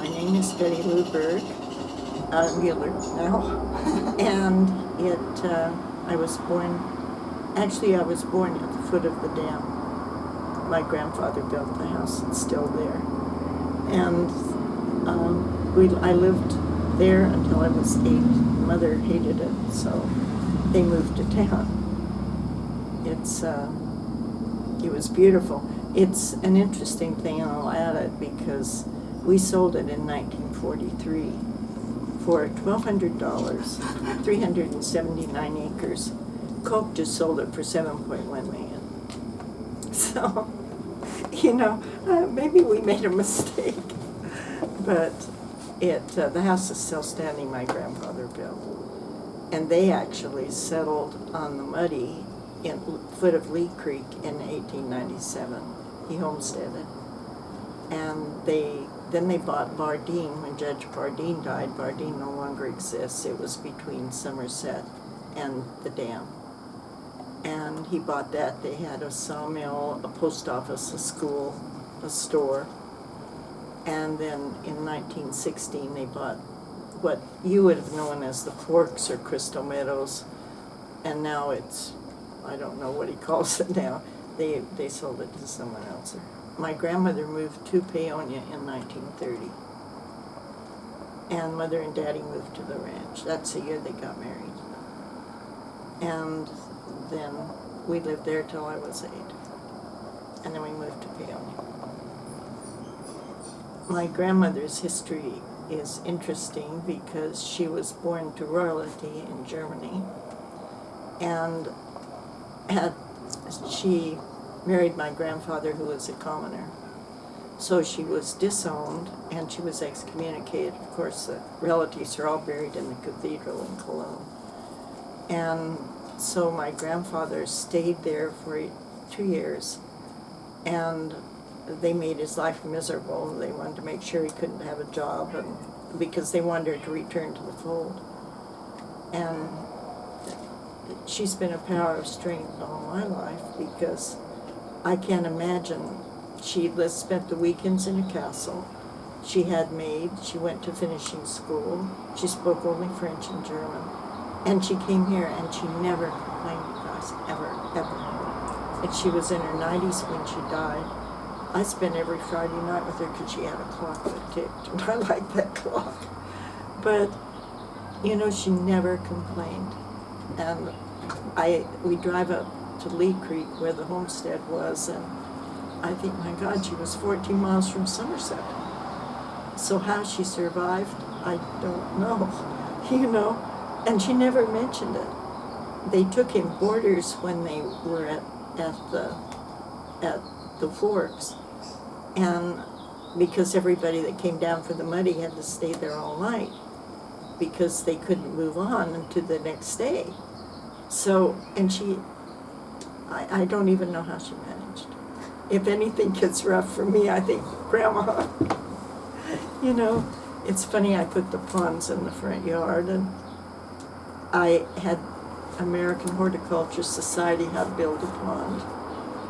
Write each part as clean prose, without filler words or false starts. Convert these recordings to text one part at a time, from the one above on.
My name is Betty Lou Berg, Mueller now, and I was born, actually I was born at the foot of the dam. My grandfather built the house, it's still there. And I lived there until I was 8. Mother hated it, so they moved to town. It was beautiful. It's an interesting thing, and I'll add it because we sold it in 1943 for $1,200, 379 acres. Coke just sold it for $7.1 million. So, maybe we made a mistake, but the house is still standing. My grandfather built, and they actually settled on the Muddy in foot of Lee Creek in 1897. He homesteaded, and then they bought Bardeen. When Judge Bardeen died, Bardeen no longer exists. It was between Somerset and the dam. And he bought that. They had a sawmill, a post office, a school, a store. And then in 1916, they bought what you would have known as the Forks or Crystal Meadows. And now it's, I don't know what he calls it now. They sold it to someone else. My grandmother moved to Paonia in 1930. And Mother and Daddy moved to the ranch. That's the year they got married. And then we lived there till I was 8. And then we moved to Paonia. My grandmother's history is interesting because she was born to royalty in Germany, and she married my grandfather, who was a commoner. So she was disowned and she was excommunicated. Of course, the relatives are all buried in the cathedral in Cologne. And so my grandfather stayed there for 2 years, and they made his life miserable. They wanted to make sure he couldn't have a job, and because they wanted her to return to the fold. And she's been a power of strength all my life, because I can't imagine. She spent the weekends in a castle. She had maids. She went to finishing school. She spoke only French and German. And she came here and she never complained to us, ever, ever. And she was in her 90s when she died. I spent every Friday night with her because she had a clock that ticked, and I liked that clock. But, she never complained. And we drive up to Lee Creek where the homestead was, and I think, my God, she was 14 miles from Somerset. So how she survived, I don't know, and she never mentioned it. They took him boarders when they were at the Forks, and because everybody that came down for the Muddy had to stay there all night because they couldn't move on to the next day. So, and I don't even know how she managed. If anything gets rough for me, I think, Grandma. It's funny, I put the ponds in the front yard, and I had American Horticulture Society how to build a pond.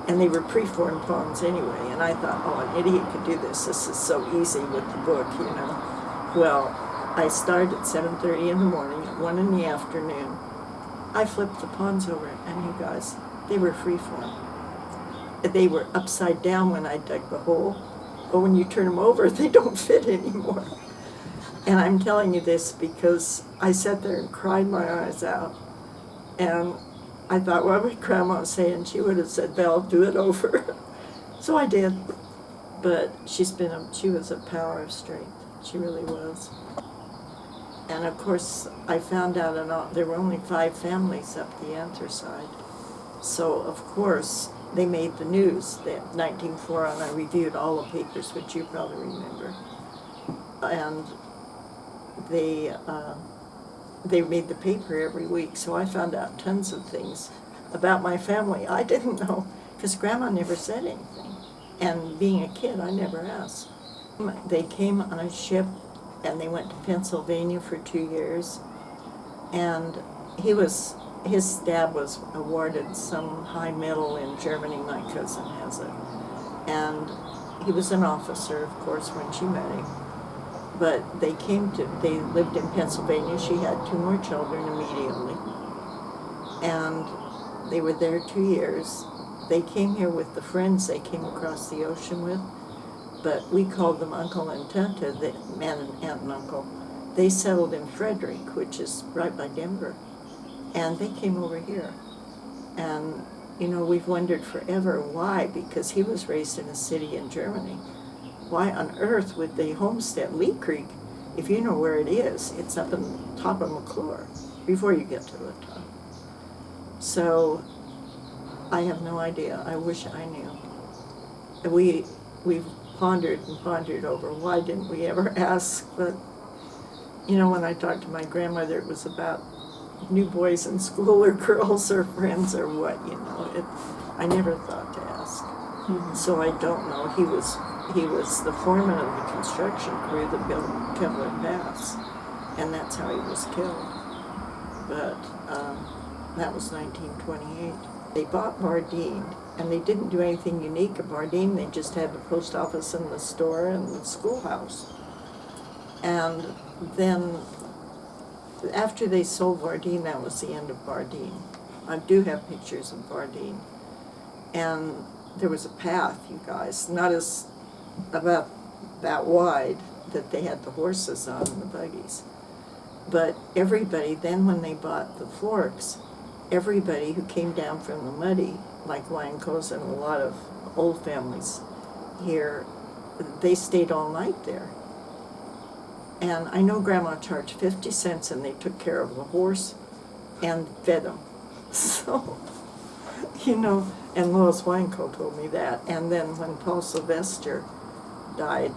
And they were preformed ponds anyway, and I thought, oh, an idiot could do this. This is so easy with the book, Well, I started at 7:30 in the morning, at 1 in the afternoon. I flipped the ponds over, and you guys, they were freeform. They were upside down when I dug the hole, but when you turn them over, they don't fit anymore. And I'm telling you this because I sat there and cried my eyes out, and I thought, what would Grandma say? And she would have said, Belle, do it over. So I did. But she was a power of strength. She really was. And of course, I found out there were only 5 families up the anthracite. So of course, they made the news. That 1904 on, I reviewed all the papers, which you probably remember. And they made the paper every week, so I found out tons of things about my family I didn't know, because Grandma never said anything. And being a kid, I never asked. They came on a ship, and they went to Pennsylvania for 2 years, and his dad was awarded some high medal in Germany. My cousin has it. And he was an officer, of course, when she met him. But they lived in Pennsylvania. She had 2 more children immediately. And they were there 2 years. They came here with the friends they came across the ocean with, but we called them Uncle and Tante, the aunt and uncle. They settled in Frederick, which is right by Denver, and they came over here. And, you know, we've wondered forever why, because he was raised in a city in Germany. Why on earth would they homestead Lee Creek? If you know where it is, it's up on top of McClure, before you get to the top. So, I have no idea. I wish I knew. We've pondered and pondered over why didn't we ever ask, but, you know, when I talked to my grandmother, it was about new boys in school or girls or friends or what, you know. I never thought to ask. Mm-hmm. So I don't know. He was the foreman of the construction crew that built Kevlar Pass, and that's how he was killed. But that was 1928. They bought Bardeen, and they didn't do anything unique at Bardeen. They just had the post office and the store and the schoolhouse. And then after they sold Bardeen, that was the end of Bardeen. I do have pictures of Bardeen. And there was a path, you guys, not as about that wide, that they had the horses on and the buggies. But everybody, then when they bought the Forks, everybody who came down from the Muddy, like Wankos and a lot of old families here, they stayed all night there. And I know Grandma charged 50 cents and they took care of the horse and fed them. So, you know, and Lois Wanko told me that. And then when Paul Sylvester died,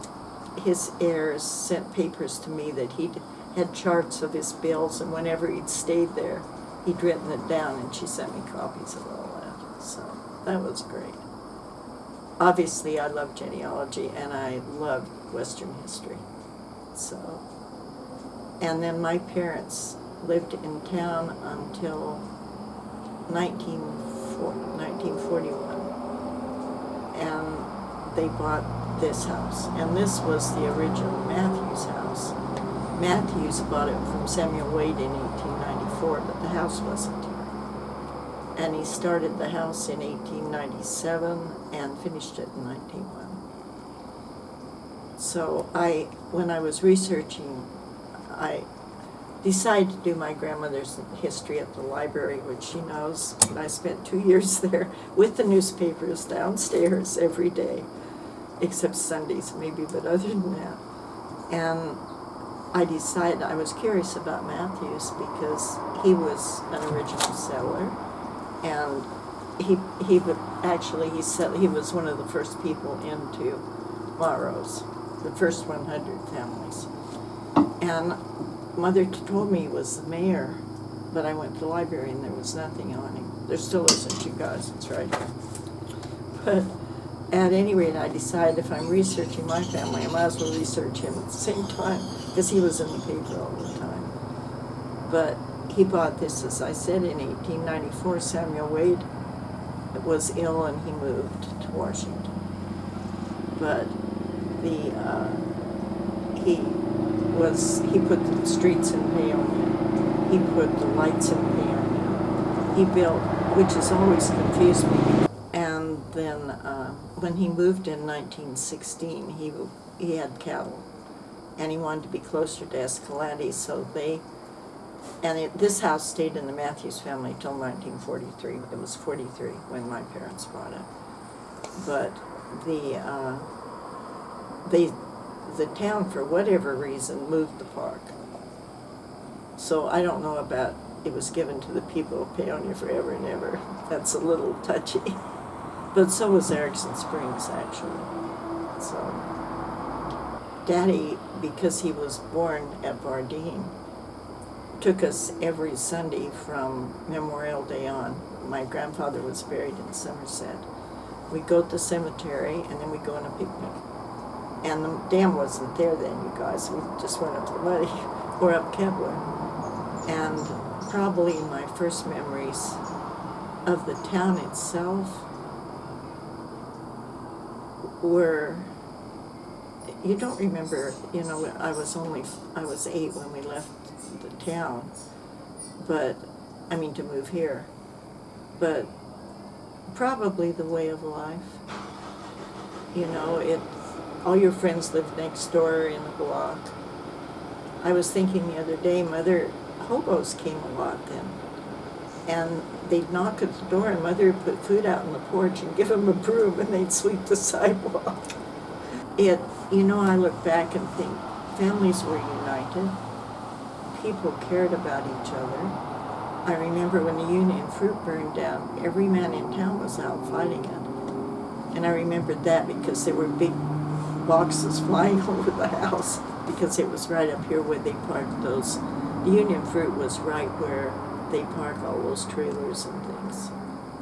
his heirs sent papers to me that he'd had charts of his bills, and whenever he'd stayed there, he'd written it down, and she sent me copies of all that. So that was great. Obviously, I love genealogy, and I loved Western history. So, and then my parents lived in town until 1941, and they bought this house, and this was the original Matthews house. Matthews bought it from Samuel Wade in 1894, but the house wasn't here. And he started the house in 1897 and finished it in 1901. So when I was researching, I decided to do my grandmother's history at the library, which she knows. And I spent 2 years there with the newspapers downstairs every day, except Sundays maybe, but other than that. And I decided I was curious about Matthews because he was an original settler, and he was one of the first people into Montrose, the first 100 families. And Mother told me he was the mayor, but I went to the library and there was nothing on him. There still isn't, you guys, it's right here. But at any rate, I decided if I'm researching my family, I might as well research him at the same time, because he was in the paper all the time. But he bought this, as I said, in 1894. Samuel Wade was ill and he moved to Washington. But he put the streets in Paonia. He put the lights in Paonia. He built, which has always confused me. And then when he moved in 1916, he had cattle, and he wanted to be closer to Escalante, so this house stayed in the Matthews family till 1943. It was 43 when my parents bought it. But the town, for whatever reason, moved the park. So I don't know about it was given to the people of Paonia forever and ever. That's a little touchy. But so was Erickson Springs, actually. So Daddy, because he was born at Bardeen, took us every Sunday from Memorial Day on. My grandfather was buried in Somerset. We'd go to the cemetery, and then we'd go on a picnic. And the dam wasn't there then, you guys. We just went up the Muddy or up Kevlar. And probably my first memories of the town itself were, you don't remember, I was 8 when we left the town, to move here, but probably the way of life. All your friends lived next door in the block. I was thinking the other day, hobos came a lot then. And they'd knock at the door, and Mother would put food out on the porch and give them a broom, and they'd sweep the sidewalk. I look back and think, families were united. People cared about each other. I remember when the Union fruit burned down, every man in town was out fighting it. And I remembered that because there were big boxes flying over the house, because it was right up here where they parked those. The Union fruit was right where they park all those trailers and things.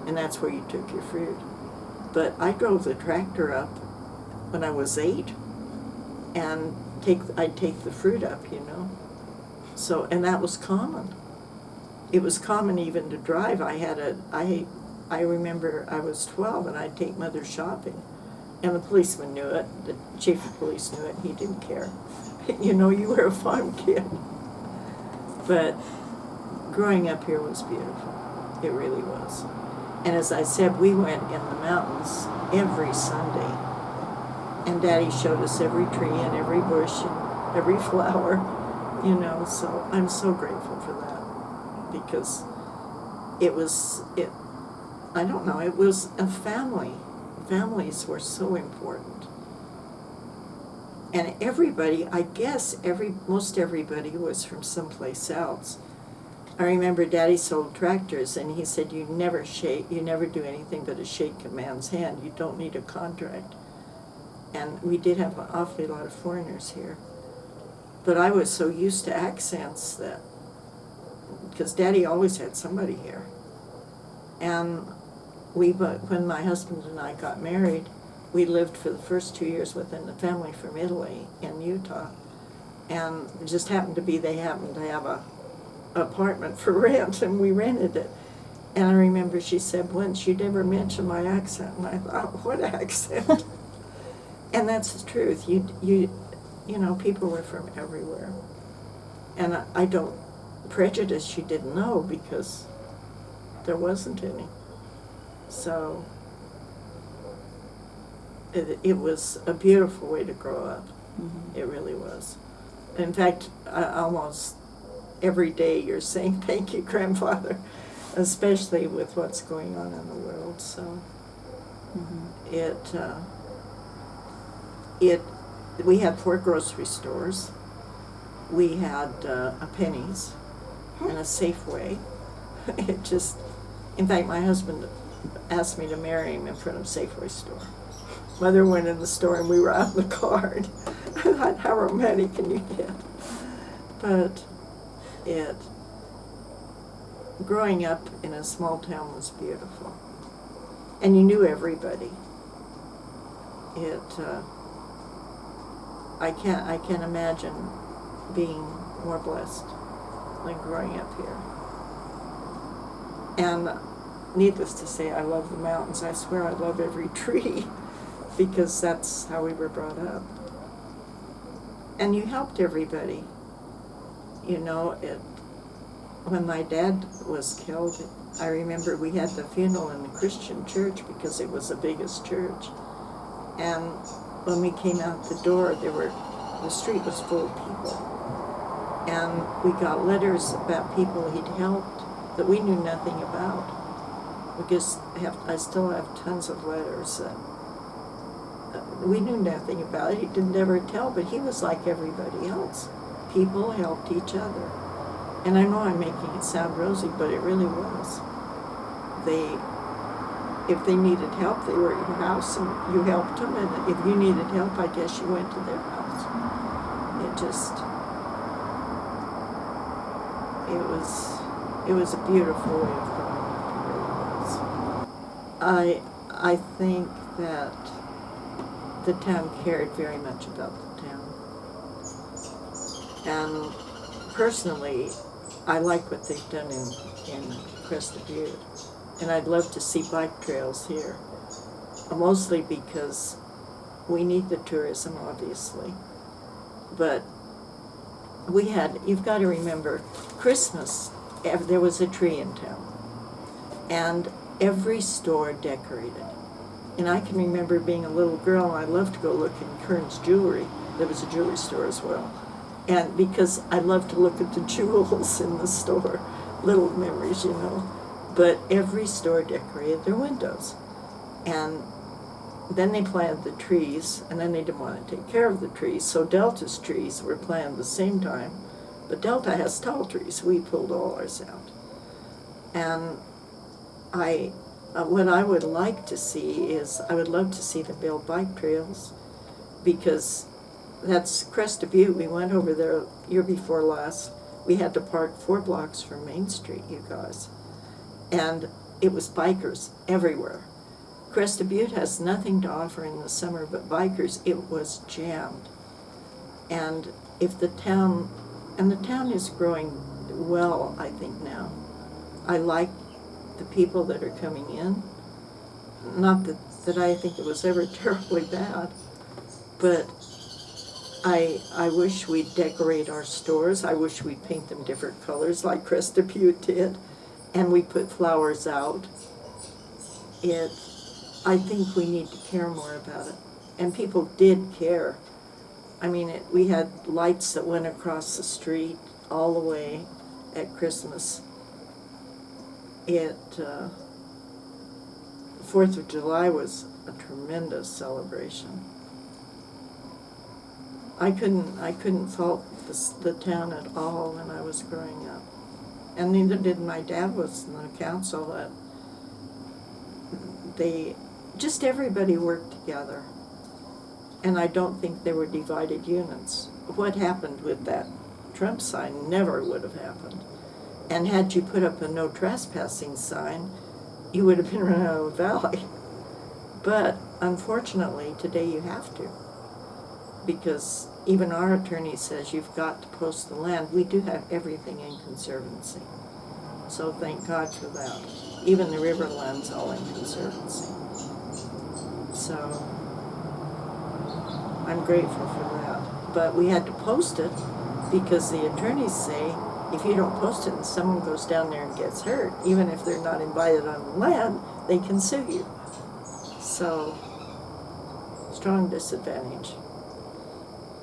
And that's where you took your fruit. But I drove the tractor up when I was 8, and I'd take the fruit up, So, and that was common. It was common even to drive. I remember I was 12 and I'd take Mother shopping. And the policeman knew it, the chief of police knew it, he didn't care. You were a farm kid. But growing up here was beautiful. It really was. And as I said, we went in the mountains every Sunday. And Daddy showed us every tree and every bush and every flower, so I'm so grateful for that. Because it was a family. Families were so important. And everybody, I guess most everybody was from someplace else. I remember Daddy sold tractors, and he said, you never do anything but a shake a man's hand. You don't need a contract. And we did have an awfully lot of foreigners here. But I was so used to accents because Daddy always had somebody here. And when my husband and I got married, we lived for the first 2 years with a family from Italy in Utah. And it just happened to be they happened to have an apartment for rent, and we rented it. And I remember she said once, you never mentioned my accent. And I thought, what accent? And that's the truth. People were from everywhere. And I don't prejudice you didn't know, because there wasn't any. So it was a beautiful way to grow up. Mm-hmm. It really was. In fact, almost every day you're saying, thank you, grandfather, especially with what's going on in the world. So mm-hmm. We had 4 grocery stores. We had a Penny's and a Safeway. In fact, my husband asked me to marry him in front of Safeway store. Mother went in the store and we were out in the car. I thought, how romantic can you get? But growing up in a small town was beautiful. And you knew everybody. I can't imagine being more blessed than growing up here. And needless to say, I love the mountains. I swear I love every tree, because that's how we were brought up. And you helped everybody. When my dad was killed, I remember we had the funeral in the Christian church because it was the biggest church. And when we came out the door, the street was full of people. And we got letters about people he'd helped that we knew nothing about. I still have tons of letters that we knew nothing about. He didn't ever tell, but he was like everybody else. People helped each other. And I know I'm making it sound rosy, but it really was. If they needed help, they were at your house and you helped them, and if you needed help, I guess you went to their house. It was a beautiful way of growing up. It really was. I think that the town cared very much about the town. And personally, I like what they've done in Crested Butte. And I'd love to see bike trails here. Mostly because we need the tourism, obviously. But you've got to remember, Christmas, there was a tree in town. And every store decorated. And I can remember being a little girl, and I loved to go look in Kern's Jewelry. There was a jewelry store as well. And because I loved to look at the jewels in the store, little memories, you know. But every store decorated their windows. And then they planted the trees, and then they didn't want to take care of the trees. So Delta's trees were planted at the same time. But Delta has tall trees. We pulled all ours out. And what I would like to see is, I would love to see them build bike trails, because that's Crested Butte. We went over there year before last. We had to park 4 blocks from Main Street, you guys. And it was bikers everywhere. Crested Butte has nothing to offer in the summer but bikers. It was jammed. And if the town is growing well, I think now. I like the people that are coming in. Not that I think it was ever terribly bad, but I wish we'd decorate our stores. I wish we'd paint them different colors like Crested Butte did, and we put flowers out. I think we need to care more about it, and people did care. I mean, we had lights that went across the street all the way at Christmas. 4th of July was a tremendous celebration. I couldn't fault the town at all when I was growing up. And neither did my dad. Was in the council. That everybody worked together. And I don't think there were divided units. What happened with that Trump sign never would have happened. And had you put up a no trespassing sign, you would have been run out of the valley. But unfortunately, today you have to. Because even our attorney says you've got to post the land. We do have everything in conservancy. So thank God for that. Even the river land's all in conservancy. So I'm grateful for that. But we had to post it because the attorneys say if you don't post it and someone goes down there and gets hurt, even if they're not invited on the land, they can sue you. So, strong disadvantage.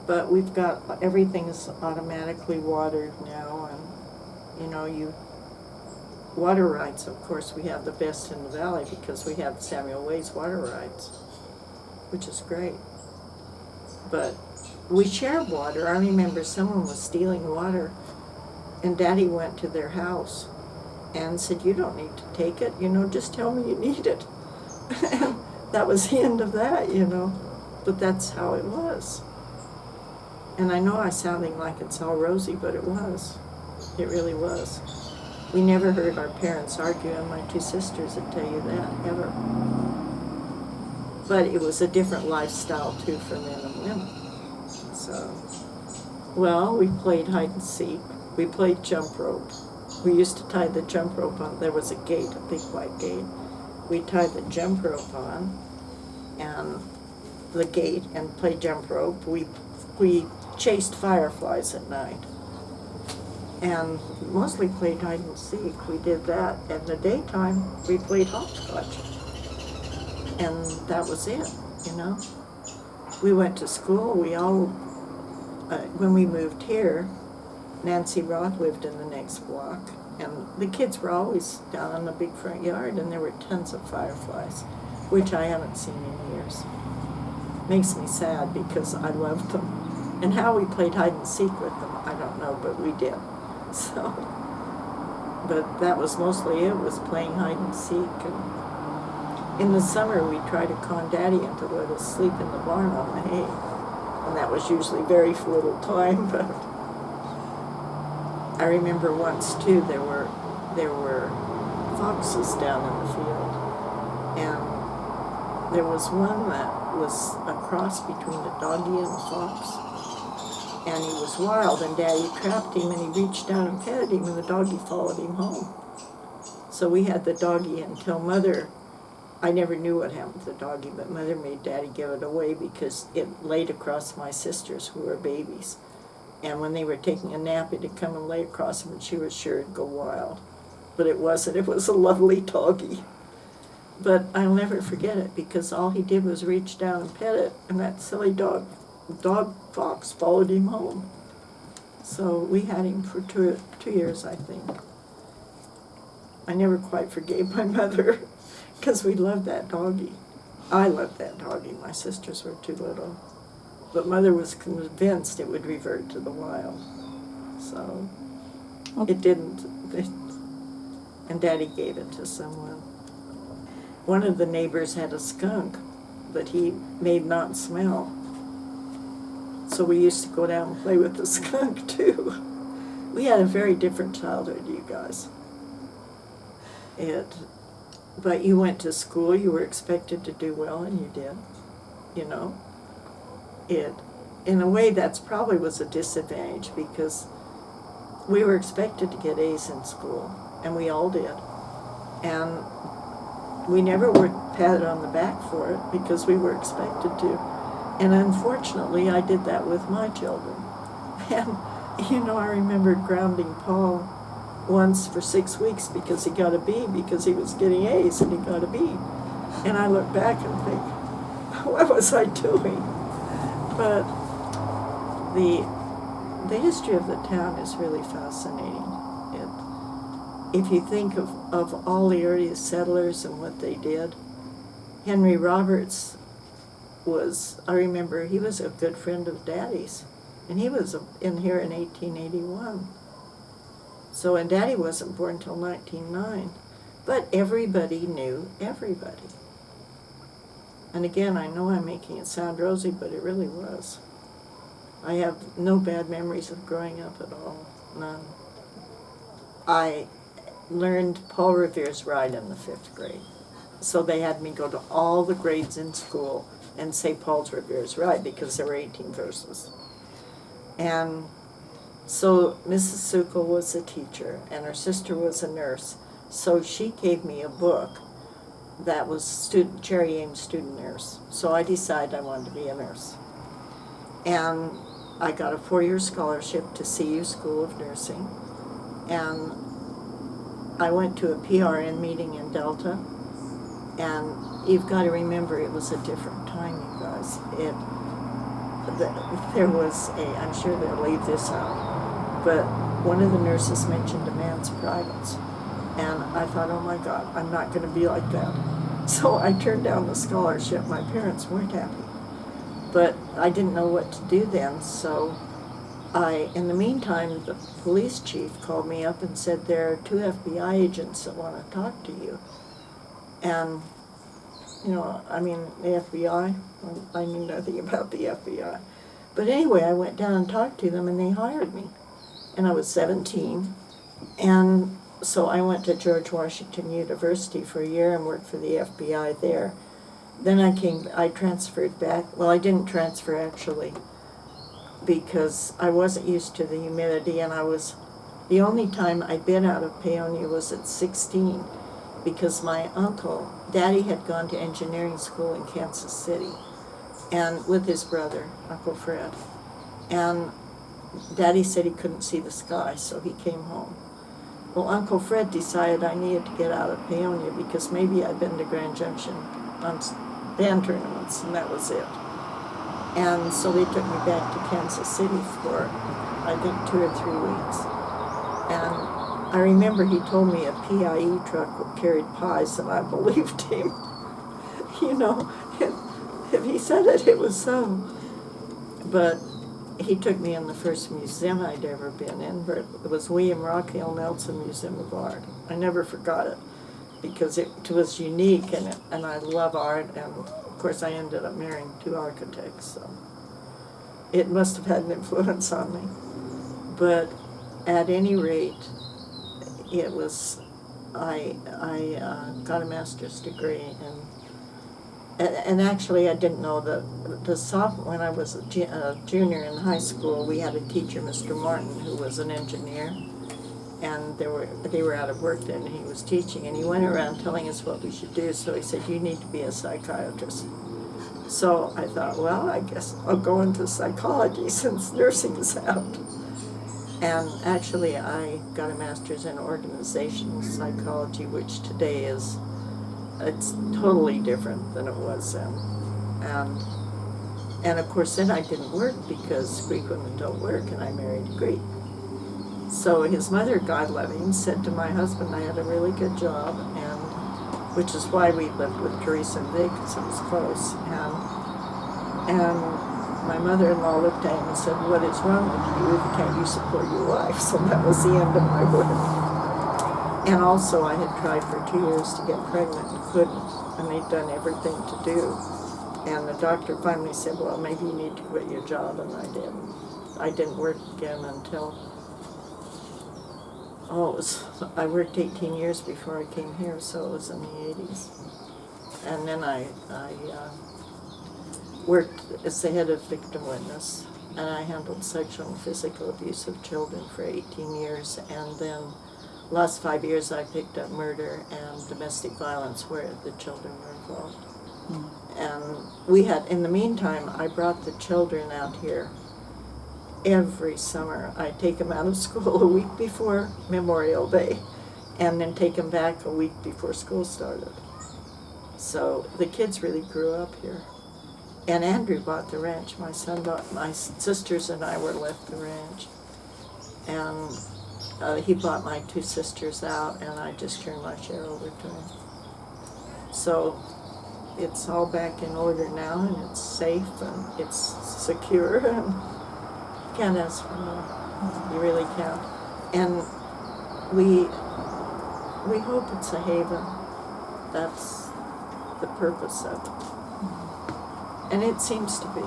But we've got, everything's automatically watered now, and water rights, of course, we have the best in the valley because we have Samuel Way's water rights, which is great. But we share water. I remember someone was stealing water, and Daddy went to their house and said, "You don't need to take it, just tell me you need it." And that was the end of that, but that's how it was. And I know I'm sounding like it's all rosy, but it was. It really was. We never heard our parents argue, and my 2 sisters would tell you that, ever. But it was a different lifestyle, too, for men and women. So, well, we played hide and seek. We played jump rope. We used to tie the jump rope on. There was a gate, a big white gate. We tied the jump rope on, and the gate, and played jump rope. We chased fireflies at night, and mostly played hide and seek. We did that. In the daytime, we played hopscotch, and that was it. We went to school. We all, when we moved here, Nancy Roth lived in the next block, and the kids were always down in the big front yard, and there were tons of fireflies, which I haven't seen in years. Makes me sad because I loved them. And how we played hide and seek with them, I don't know, but we did. So, but that was mostly it, was playing hide and seek. And in the summer, we tried to con Daddy into let us sleep in the barn on the hay. And that was usually very little time, but I remember once too, there were foxes down in the field, and there was one that was a cross between a doggy and a fox, and he was wild, and Daddy trapped him, and he reached down and petted him, and the doggy followed him home. So we had the doggy until Mother I never knew what happened to the doggy, but Mother made Daddy give it away because it laid across my sisters who were babies. And when they were taking a nap, it'd come and lay across them, and she was sure it'd go wild. But it wasn't. It was a lovely doggy. But I'll never forget it because all he did was reach down and pet it, and that silly dog fox followed him home. So we had him for two years, I think. I never quite forgave my mother because we loved that doggy. I loved that doggy. My sisters were too little. But Mother was convinced it would revert to the wild. So it didn't. And Daddy gave it to someone. One of the neighbors had a skunk that he made not smell. So we used to go down and play with the skunk too. We had a very different childhood, you guys. But you went to school, you were expected to do well, and you did, you know. In a way, that's probably was a disadvantage because we were expected to get A's in school, and we all did. And we never were patted on the back for it because we were expected to. And unfortunately, I did that with my children. And, you know, I remember grounding Paul once for 6 weeks because he got a B because he was getting A's and he got a B. And I look back and think, what was I doing? But the history of the town is really fascinating. If you think of all the early settlers and what they did, Henry Roberts was, I remember he was a good friend of Daddy's, and he was in here in 1881. So, and Daddy wasn't born until 1909, but everybody knew everybody. And again, I know I'm making it sound rosy, but it really was. I have no bad memories of growing up at all, none. I learned Paul Revere's Ride in the 5th grade. So they had me go to all the grades in school and say Paul Revere's Ride because there were 18 verses. And so Mrs. Sukkel was a teacher and her sister was a nurse. So she gave me a book that was Cherry Ames Student Nurse. So I decided I wanted to be a nurse. And I got a 4-year scholarship to CU School of Nursing. And I went to a PRN meeting in Delta. And you've got to remember it was a different time, you guys. There was I'm sure they'll leave this out, but one of the nurses mentioned a man's privates. And I thought, oh my God, I'm not going to be like that. So I turned down the scholarship. My parents weren't happy. But I didn't know what to do then, so in the meantime, the police chief called me up and said, there are 2 FBI agents that want to talk to you. And, you know, I mean, the FBI, I knew nothing about the FBI. But anyway, I went down and talked to them, and they hired me. And I was 17. And so I went to George Washington University for a year and worked for the FBI there. Then I transferred back. Well, I didn't transfer actually because I wasn't used to the humidity, and the only time I'd been out of Paonia was at 16 because my uncle, Daddy had gone to engineering school in Kansas City and with his brother, Uncle Fred. And Daddy said he couldn't see the sky, so he came home. Well, Uncle Fred decided I needed to get out of Paonia because maybe I'd been to Grand Junction on band tournaments, and that was it. And so they took me back to Kansas City for, I think, 2 or 3 weeks. And I remember he told me a PIE truck carried pies, and I believed him. You know, if he said it, it was so. But he took me in the first museum I'd ever been in. It was William Rockwell Nelson Museum of Art. I never forgot it because it was unique, and I love art, and of course I ended up marrying 2 architects, so it must have had an influence on me. But at any rate, it was, I got a master's degree, and actually I didn't know the sophomore, when I was a junior in high school, we had a teacher, Mr. Martin, who was an engineer, and they were out of work then, and he was teaching, and he went around telling us what we should do. So he said, you need to be a psychiatrist. So I thought, well, I guess I'll go into psychology since nursing's out. And actually I got a master's in organizational psychology, which today it's totally different than it was then. And of course then I didn't work because Greek women don't work, and I married a Greek. So his mother, God love him, said to my husband I had a really good job, and which is why we lived with Teresa and Vic, because it was close. And my mother-in-law looked at him and said, what is wrong with you? Can't you support your wife? So that was the end of my work. And also I had tried for 2 years to get pregnant and couldn't, and they'd done everything to do. And the doctor finally said, well, maybe you need to quit your job, and I didn't. I didn't work again until, I worked 18 years before I came here, so it was in the 80s. And then I worked as the head of victim witness, and I handled sexual and physical abuse of children for 18 years, and then last 5 years I picked up murder and domestic violence where the children were involved. Mm. And in the meantime, I brought the children out here every summer. I'd take them out of school a week before Memorial Day, and then take them back a week before school started. So the kids really grew up here. And Andrew bought the ranch. My sisters and I were left the ranch. And he bought my 2 sisters out, and I just turned my share over to him. So it's all back in order now, and it's safe, and it's secure, and you can't ask for more. You really can't. And we hope it's a haven. That's the purpose of it. And it seems to be.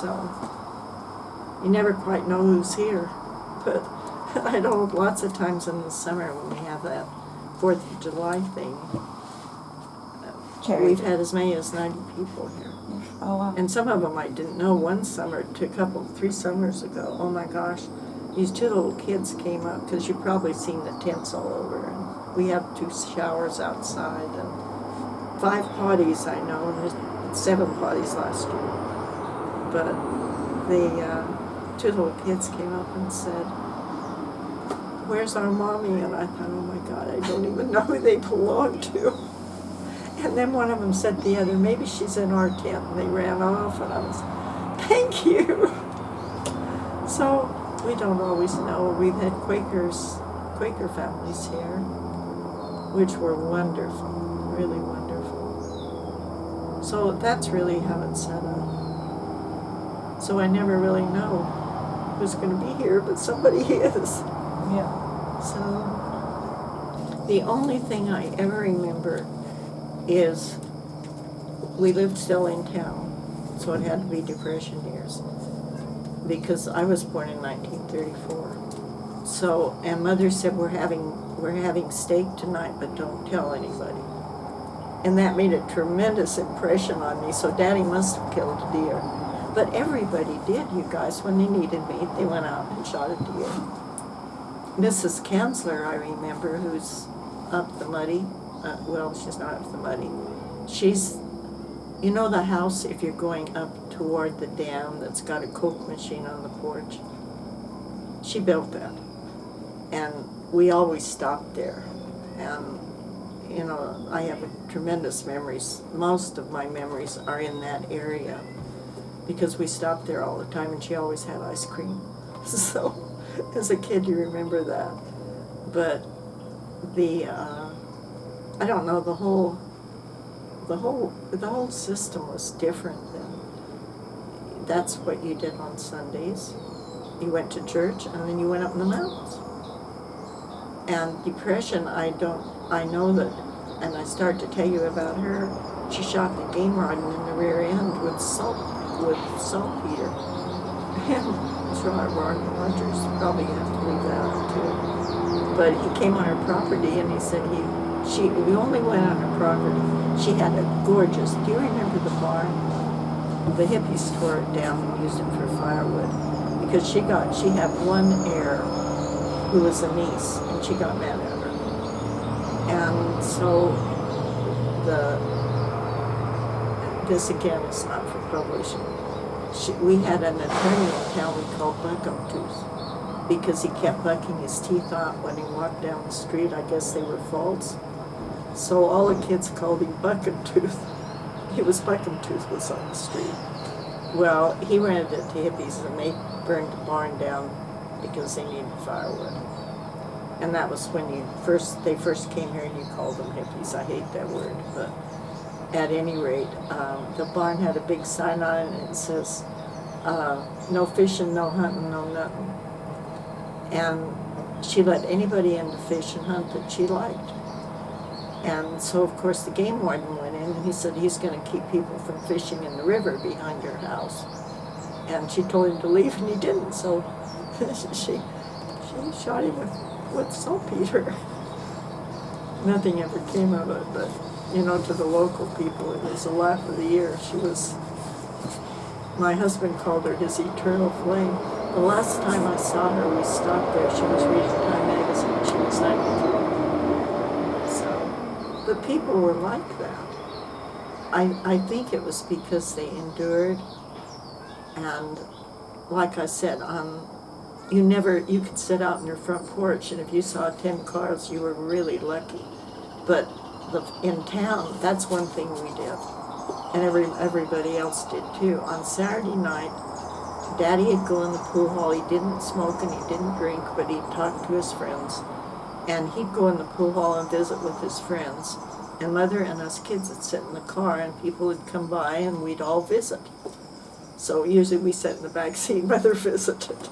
So you never quite know who's here. But I know lots of times in the summer when we have that 4th of July thing, we've had as many as 90 people here. Oh, wow. And some of them I didn't know. One summer, 3 summers ago, oh my gosh, these 2 little kids came up, because you've probably seen the tents all over. And we have 2 showers outside, and 5 potties I know, and there's 7 potties last year. But the 2 little kids came up and said, where's our mommy? And I thought, oh my God, I don't even know who they belong to. And then one of them said to the other, maybe she's in our tent, and they ran off, and I was, thank you. So we don't always know. We've had Quaker families here, which were wonderful, really wonderful. So that's really how it's set up. So I never really know who's going to be here, but somebody is. Yeah. So the only thing I ever remember is we lived still in town, so it had to be Depression years, because I was born in 1934. So, and Mother said, we're having steak tonight, but don't tell anybody. And that made a tremendous impression on me, so Daddy must have killed a deer. But everybody did, you guys. When they needed meat, they went out and shot a deer. Mrs. Kanzler, I remember, who's up the Muddy, well, she's not up the Muddy. She's, you know the house, if you're going up toward the dam that's got a Coke machine on the porch? She built that. And we always stopped there. And, you know, I have tremendous memories. Most of my memories are in that area, because we stopped there all the time, and she always had ice cream. So, as a kid, you remember that. But I don't know, the whole system was different then. That's what you did on Sundays. You went to church, and then you went up in the mountains. And Depression, I know that, and I start to tell you about her. She shot the game warden in the rear end with saltpeter. And it's Ron Rogers. Probably have to leave that out too. But he came on her property, and he said we only went on her property. She had a gorgeous, do you remember the barn? The hippies tore it down and used it for firewood, because she had one heir who was a niece, and she got mad at her. And so this again is not for publishing. We had an attorney in town we called Buckumtooth because he kept bucking his teeth out when he walked down the street. I guess they were false. So all the kids called him Buckumtooth. He was Buckumtooth was on the street. Well, he rented it to hippies and they burned the barn down because they needed firewood. And that was when they first came here and you called them hippies. I hate that word, but at any rate, the barn had a big sign on it and it says, no fishing, no hunting, no nothing. And she let anybody in to fish and hunt that she liked. And so, of course, the game warden went in and he said he's going to keep people from fishing in the river behind your house. And she told him to leave and he didn't, so she shot him with saltpeter. Nothing ever came of it, but you know, to the local people, it was the laugh of the year. My husband called her his eternal flame. The last time I saw her, we stopped there. She was reading Time magazine. She was 93. So, the people were like that. I think it was because they endured, and like I said, you could sit out on your front porch, and if you saw 10 cars, you were really lucky. But in town, that's one thing we did, and everybody else did too. On Saturday night, Daddy would go in the pool hall. He didn't smoke and he didn't drink, but he'd talk to his friends, and he'd go in the pool hall and visit with his friends. And Mother and us kids would sit in the car, and people would come by, and we'd all visit. So usually we sat in the back seat, Mother visited.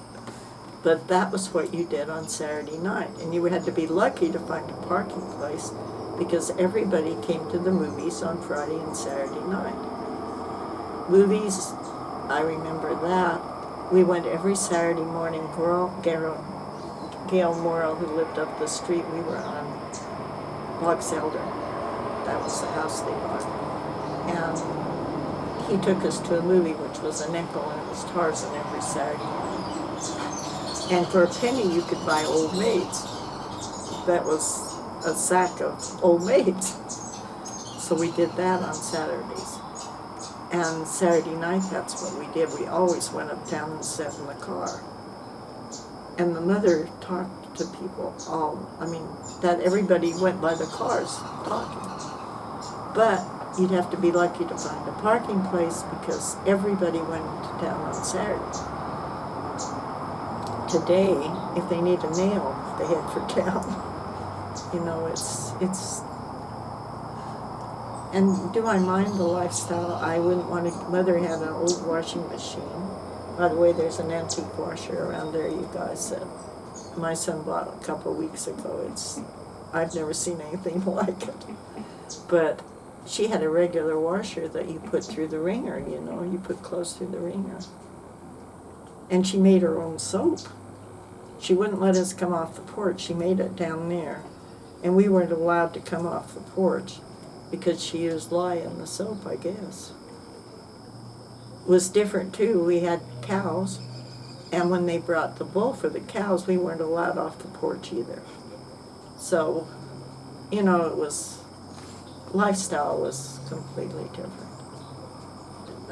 But that was what you did on Saturday night, and you had to be lucky to find a parking place, because everybody came to the movies on Friday and Saturday night. Movies, I remember that. We went every Saturday morning. Gail Morrill, who lived up the street, we were on Box Elder. That was the house they bought. And he took us to a movie, which was a nickel, and it was Tarzan every Saturday night. And for a penny, you could buy Old Maids. That was a sack of Old Maids. So we did that on Saturdays. And Saturday night, that's what we did. We always went uptown and sat in the car. And the mother talked to people that everybody went by the cars talking. But you'd have to be lucky to find a parking place because everybody went to town on Saturday. Today, if they need a nail, they head for town. You know, it's, and do I mind the lifestyle? I wouldn't want to. Mother had an old washing machine. By the way, there's an antique washer around there, you guys, that my son bought a couple of weeks ago. I've never seen anything like it. But she had a regular washer that you put through the wringer, you know, you put clothes through the wringer. And she made her own soap. She wouldn't let us come off the porch. She made it down there. And we weren't allowed to come off the porch because she used lye in the soap, I guess. It was different too. We had cows, and when they brought the bull for the cows, we weren't allowed off the porch either. So, you know, lifestyle was completely different.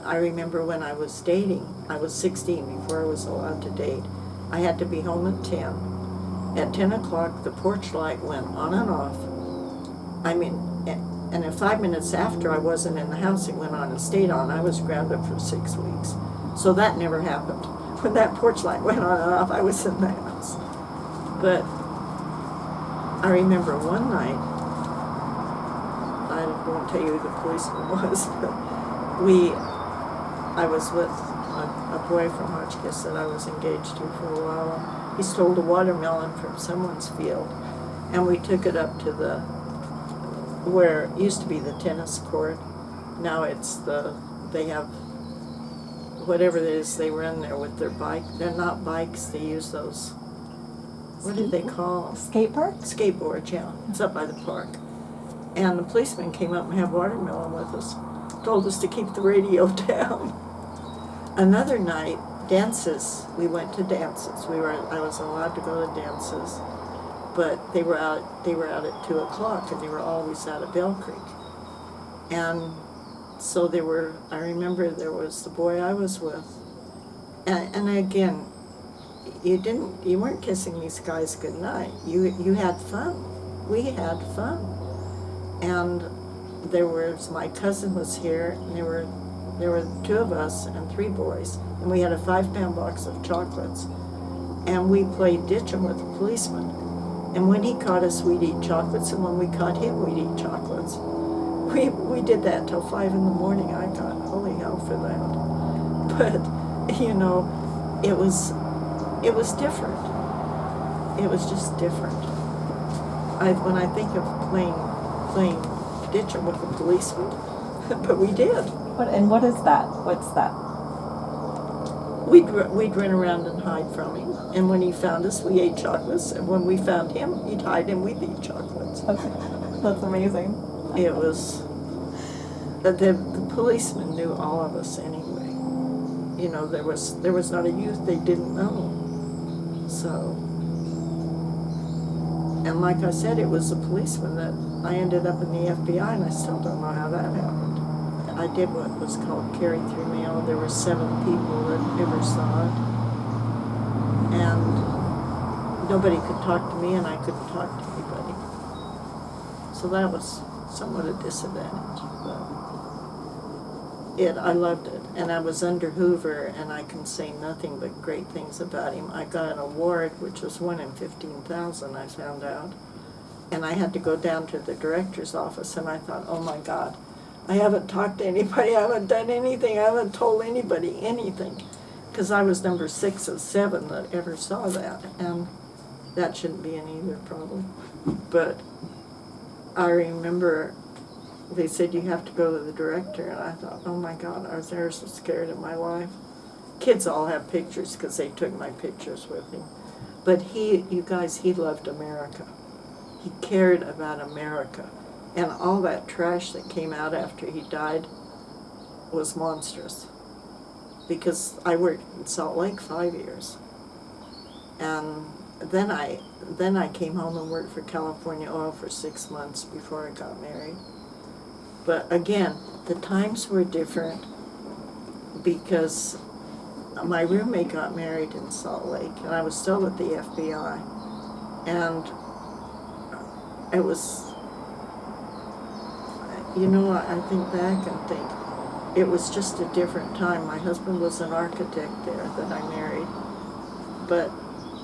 I remember when I was dating, I was 16 before I was allowed to date. I had to be home at 10. At 10 o'clock, the porch light went on and off. And in 5 minutes after I wasn't in the house, it went on and stayed on. I was grounded for 6 weeks. So that never happened. When that porch light went on and off, I was in the house. But I remember one night, I won't tell you who the policeman was, but I was with a boy from Hotchkiss that I was engaged to for a while. He stole a watermelon from someone's field, and we took it up to where it used to be the tennis court. Now they have, whatever it is, they run there with their bike. They're not bikes, they use those, what do they call them? Skate park? Skateboards, yeah. It's up by the park. And the policeman came up and had watermelon with us, told us to keep the radio down. Another night, dances. We went to dances. I was allowed to go to dances, but they were out at 2:00, and they were always out at Bell Creek. And so I remember there was the boy I was with, and again, you weren't kissing these guys goodnight. You had fun. We had fun. And my cousin was here, and there were 2 of us and 3 boys, and we had a 5-pound box of chocolates, and we played ditch 'em with the policeman. And when he caught us, we'd eat chocolates, and when we caught him, we'd eat chocolates. We did that till 5 in the morning. I got holy hell for that. But it was different. It was just different. When I think of playing ditch 'em with the policeman, but we did. What is that? What's that? We'd run around and hide from him, and when he found us, we ate chocolates, and when we found him, he'd hide and we'd eat chocolates. Okay. That's amazing. It was, the policeman knew all of us anyway. There was not a youth they didn't know. So, and like I said, it was the policeman that I ended up in the FBI, and I still don't know how that happened. I did what was called carry through mail. There were 7 people that ever saw it, and nobody could talk to me, and I couldn't talk to anybody. So that was somewhat a disadvantage, but I loved it. And I was under Hoover, and I can say nothing but great things about him. I got an award, which was 1 in 15,000, I found out. And I had to go down to the director's office, and I thought, oh my God, I haven't talked to anybody, I haven't done anything, I haven't told anybody anything. Because I was number 6 of 7 that ever saw that, and that shouldn't be any either, probably. But I remember they said you have to go to the director, and I thought, oh my God, I was ever so scared in my life. Kids all have pictures because they took my pictures with him. But he loved America. He cared about America. And all that trash that came out after he died was monstrous. Because I worked in Salt Lake 5 years. And then I came home and worked for California Oil for 6 months before I got married. But again, the times were different because my roommate got married in Salt Lake, and I was still with the FBI. And it was, I think back and think, it was just a different time. My husband was an architect there that I married. But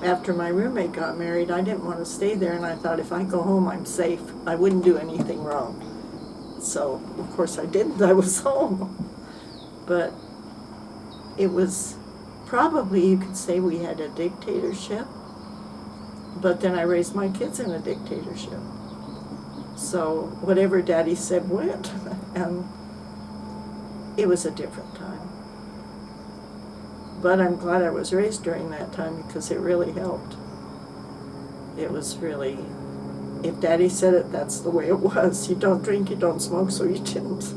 after my roommate got married, I didn't want to stay there, and I thought if I go home, I'm safe. I wouldn't do anything wrong. So, of course, I didn't. I was home. But it was probably, you could say, we had a dictatorship. But then I raised my kids in a dictatorship. So whatever Daddy said went. And it was a different time. But I'm glad I was raised during that time because it really helped. It was really, if Daddy said it, that's the way it was. You don't drink, you don't smoke, so you didn't.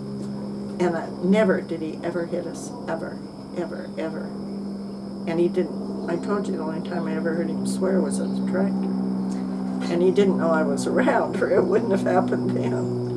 And never did he ever hit us, ever, ever, ever. And he didn't. I told you the only time I ever heard him swear was at the tractor. And he didn't know I was around, or it wouldn't have happened then.